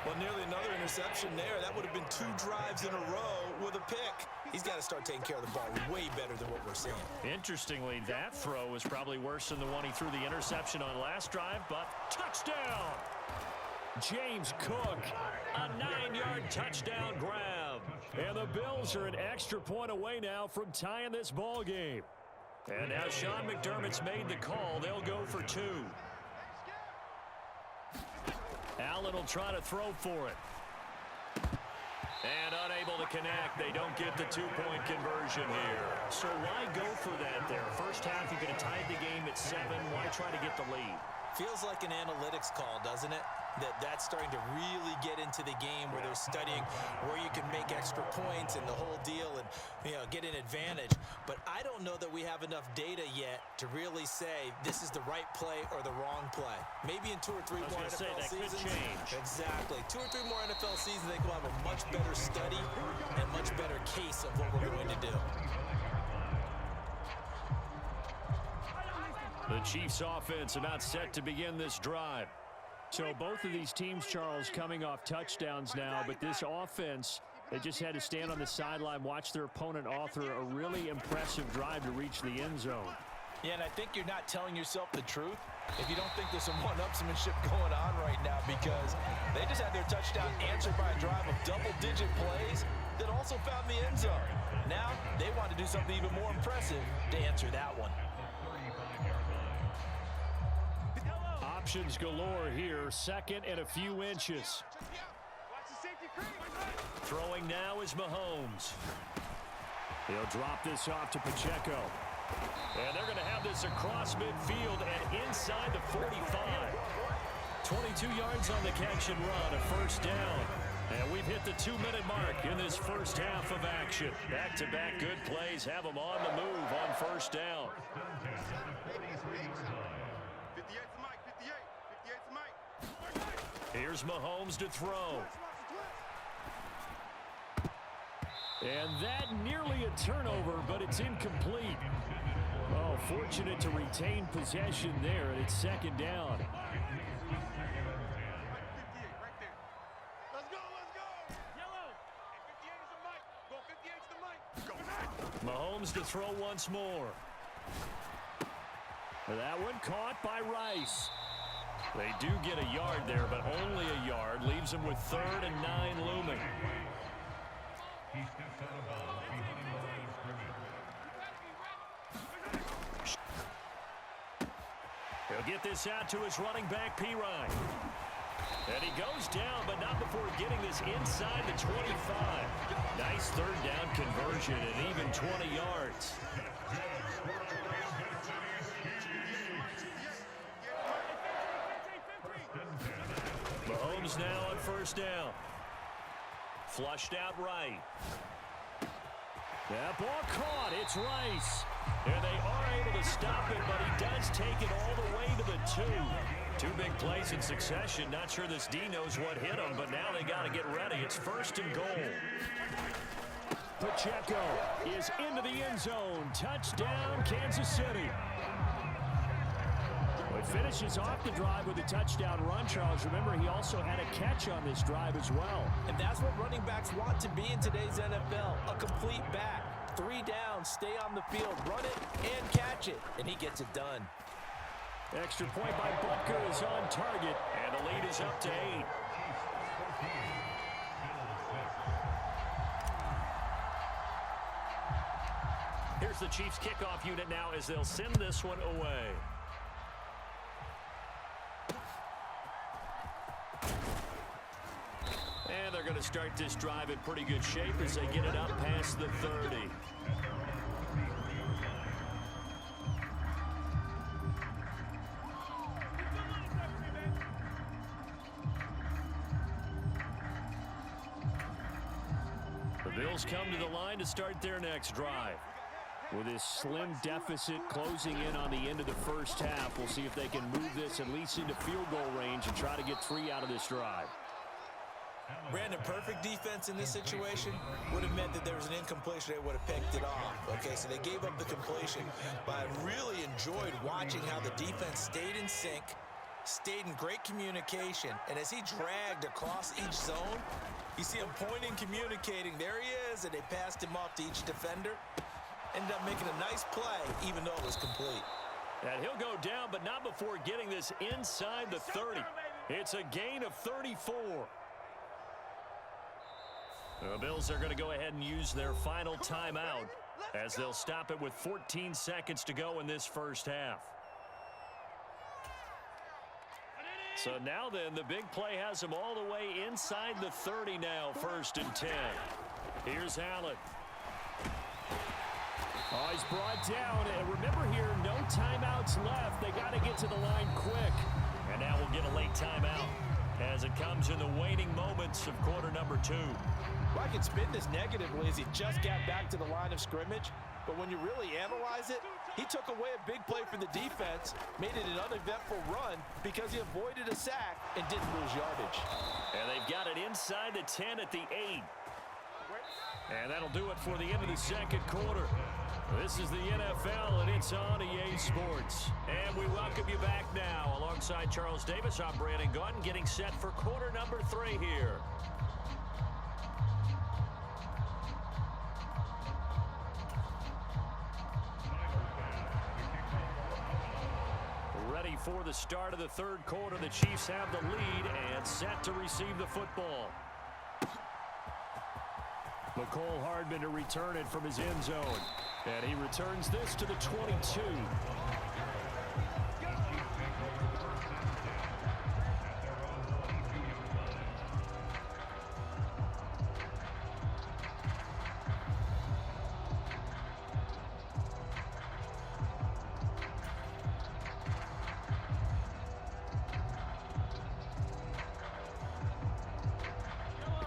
Well, nearly another interception there. That would have been 2 drives in a row with a pick. He's got to start taking care of the ball way better than what we're seeing. Interestingly, that throw was probably worse than the one he threw the interception on last drive, but touchdown! James Cook, a 9-yard touchdown grab. And the Bills are an extra point away now from tying this ball game. And now Sean McDermott's made the call. They'll go for 2. Allen will try to throw for it. And unable to connect. They don't get the 2-point conversion here. So why go for that there? First half, you could have tied the game at 7. Why try to get the lead? Feels like an analytics call, doesn't it? That's starting to really get into the game where they're studying where you can make extra points and the whole deal and, get an advantage. But I don't know that we have enough data yet to really say this is the right play or the wrong play. Maybe in 2 or 3 more NFL seasons. Could change. Exactly. 2 or 3 more NFL seasons, I think we'll have a much better study and much better case of what we're going to do. The Chiefs offense about set to begin this drive. So both of these teams, Charles, coming off touchdowns now, but this offense, they just had to stand on the sideline, watch their opponent author a really impressive drive to reach the end zone. Yeah, and I think you're not telling yourself the truth if you don't think there's some one-upsmanship going on right now, because they just had their touchdown answered by a drive of double-digit plays that also found the end zone. Now they want to do something even more impressive to answer that one. Options galore here, 2nd and a few inches. Throwing now is Mahomes. He'll drop this off to Pacheco. And they're going to have this across midfield and inside the 45. 22 yards on the catch and run, a first down. And we've hit the 2-minute mark in this first half of action. Back-to-back good plays have them on the move on first down. Here's Mahomes to throw. And that nearly a turnover, but it's incomplete. Oh, fortunate to retain possession there, and it's 2nd down. Mahomes to throw once more. That one caught by Rice. They do get a yard there, but only a yard. Leaves them with 3rd and 9 looming. He'll get this out to his running back, Pirine. And he goes down, but not before getting this inside the 25. Nice 3rd down conversion and even 20 yards. Mahomes now on first down. Flushed out right. That ball caught. It's Rice. And they are able to stop it, but he does take it all the way to the 2. 2 big plays in succession. Not sure this D knows what hit him, but now they got to get ready. It's 1st and goal. Pacheco is into the end zone. Touchdown, Kansas City. It finishes off the drive with a touchdown run, Charles. Remember, he also had a catch on this drive as well. And that's what running backs want to be in today's NFL, a complete back. 3 down, stay on the field, run it, and catch it. And he gets it done. Extra point by Butker is on target, and the lead is up to 8. Here's the Chiefs kickoff unit now as they'll send this one away. And they're going to start this drive in pretty good shape as they get it up past the 30. The Bills come to the line to start their next drive. With this slim deficit closing in on the end of the first half, we'll see if they can move this at least into field goal range and try to get 3 out of this drive. Brandon, perfect defense in this situation would have meant that there was an incompletion. They would have picked it off. Okay, so they gave up the completion, but I really enjoyed watching how the defense stayed in sync, stayed in great communication, and as he dragged across each zone, you see him pointing, communicating. There he is, and they passed him off to each defender. Ended up making a nice play, even though it was complete. And he'll go down, but not before getting this inside the 30. It's a gain of 34. The Bills are going to go ahead and use their final timeout as they'll stop it with 14 seconds to go in this first half. So now then, the big play has him all the way inside the 30 now, 1st and 10. Here's Allen. Oh, he's brought down. And remember here, no timeouts left. They got to get to the line quick. And now we'll get a late timeout as it comes in the waning moments of quarter number 2. Well, I can spin this negatively as he just got back to the line of scrimmage. But when you really analyze it, he took away a big play for the defense, made it an uneventful run because he avoided a sack and didn't lose yardage. And they've got it inside the 10 at the 8. And that'll do it for the end of the second quarter. This is the NFL, and it's on EA Sports. And we welcome you back now. Alongside Charles Davis, I'm Brandon Gaudin, getting set for quarter number 3 here. Ready for the start of the third quarter. The Chiefs have the lead and set to receive the football. McCole Hardman to return it from his end zone. And he returns this to the 22.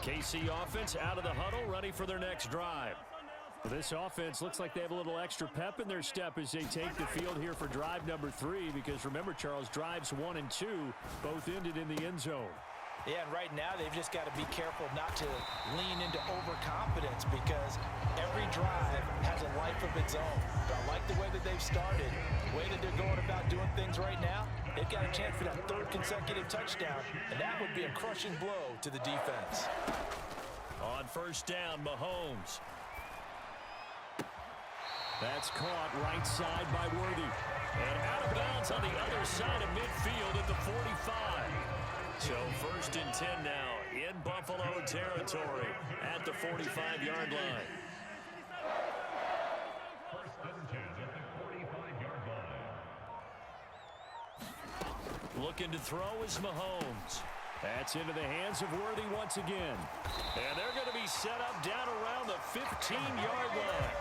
KC offense out of the huddle, ready for their next drive. This offense looks like they have a little extra pep in their step as they take the field here for drive number 3, because remember, Charles, drives 1 and 2 both ended in the end zone. Yeah, and right now they've just got to be careful not to lean into overconfidence, because every drive has a life of its own. But I like the way that they've started, the way that they're going about doing things right now. They've got a chance for that 3rd consecutive touchdown, and that would be a crushing blow to the defense. On first down, Mahomes. That's caught right side by Worthy. And out of bounds on the other side of midfield at the 45. So 1st and 10 now in Buffalo territory at the 45-yard line. Looking to throw is Mahomes. That's into the hands of Worthy once again. And they're going to be set up down around the 15-yard line.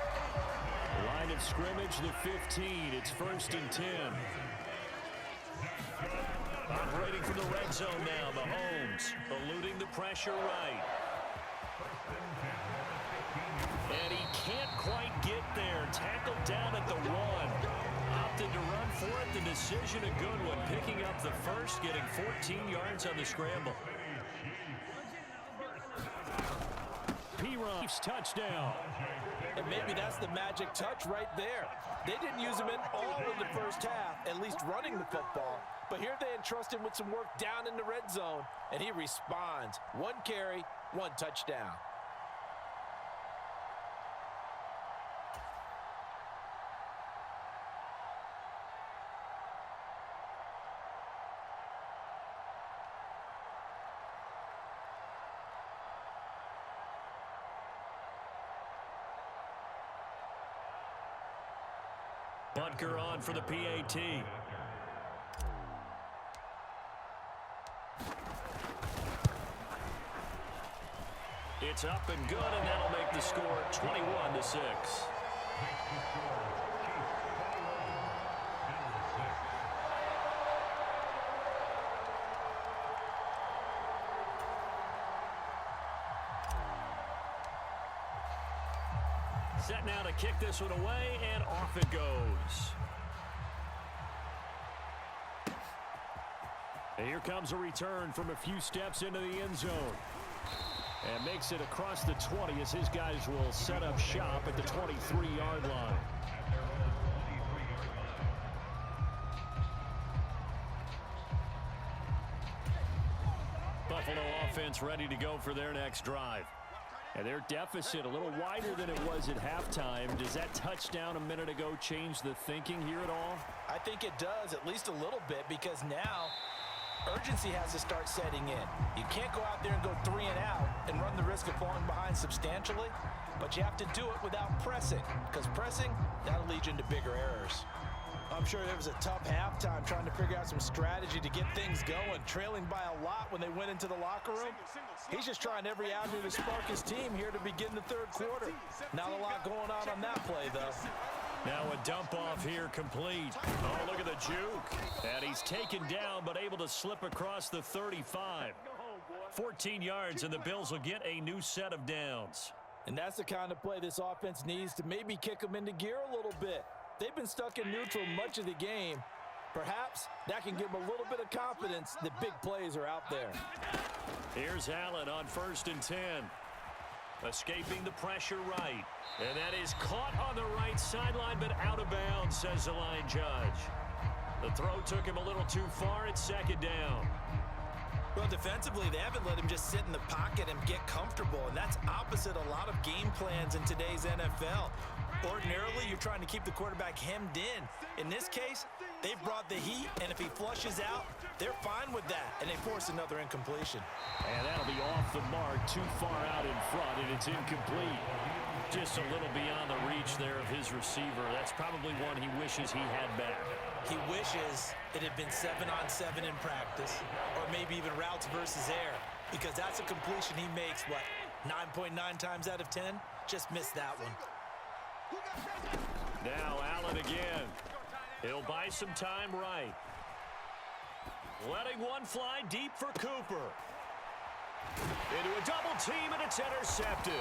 Line of scrimmage, the 15. It's 1st and 10. Operating from the red zone now, Mahomes eluding the pressure right. And he can't quite get there. Tackled down at the 1. Opted to run for it. The decision a good one. Picking up the first, getting 14 yards on the scramble. P-Ruff's touchdown. And maybe that's the magic touch right there. They didn't use him at all in the first half, at least running the football. But here they entrust him with some work down in the red zone, and he responds. 1 carry, 1 touchdown. Butker on for the PAT. It's up and good, and that'll make the score 21-6. Set now to kick this one away, and off it goes. And here comes a return from a few steps into the end zone. And makes it across the 20 as his guys will set up shop at the 23-yard line. offense ready to go for their next drive. And their deficit a little wider than it was at halftime. Does that touchdown a minute ago change the thinking here at all? I think it does, at least a little bit, because now urgency has to start setting in. You can't go out there and go 3 and out and run the risk of falling behind substantially, but you have to do it without pressing, because pressing, that'll lead you into bigger errors. I'm sure it was a tough halftime trying to figure out some strategy to get things going, trailing by a lot when they went into the locker room. He's just trying every avenue to spark his team here to begin the third quarter. Not a lot going on that play, though. Now a dump off here complete. Oh, look at the juke. And he's taken down but able to slip across the 35. 14 yards and the Bills will get a new set of downs. And that's the kind of play this offense needs to maybe kick them into gear a little bit. They've been stuck in neutral much of the game. Perhaps that can give them a little bit of confidence that big plays are out there. Here's Allen on 1st and 10. Escaping the pressure right. And that is caught on the right sideline, but out of bounds, says the line judge. The throw took him a little too far at 2nd down. Well, defensively, they haven't let him just sit in the pocket and get comfortable, and that's opposite a lot of game plans in today's NFL. Ordinarily, you're trying to keep the quarterback hemmed in. In this case, they've brought the heat, and if he flushes out, they're fine with that, and they force another incompletion. And that'll be off the mark, too far out in front, and it's incomplete. Just a little beyond the reach there of his receiver. That's probably one he wishes he had back. He wishes it had been 7-on-7 in practice, or maybe even routes versus air, because that's a completion he makes, what, 9.9 times out of 10? Just missed that one. Now Allen again. He'll buy some time right. Letting one fly deep for Cooper. Into a double team, and it's intercepted.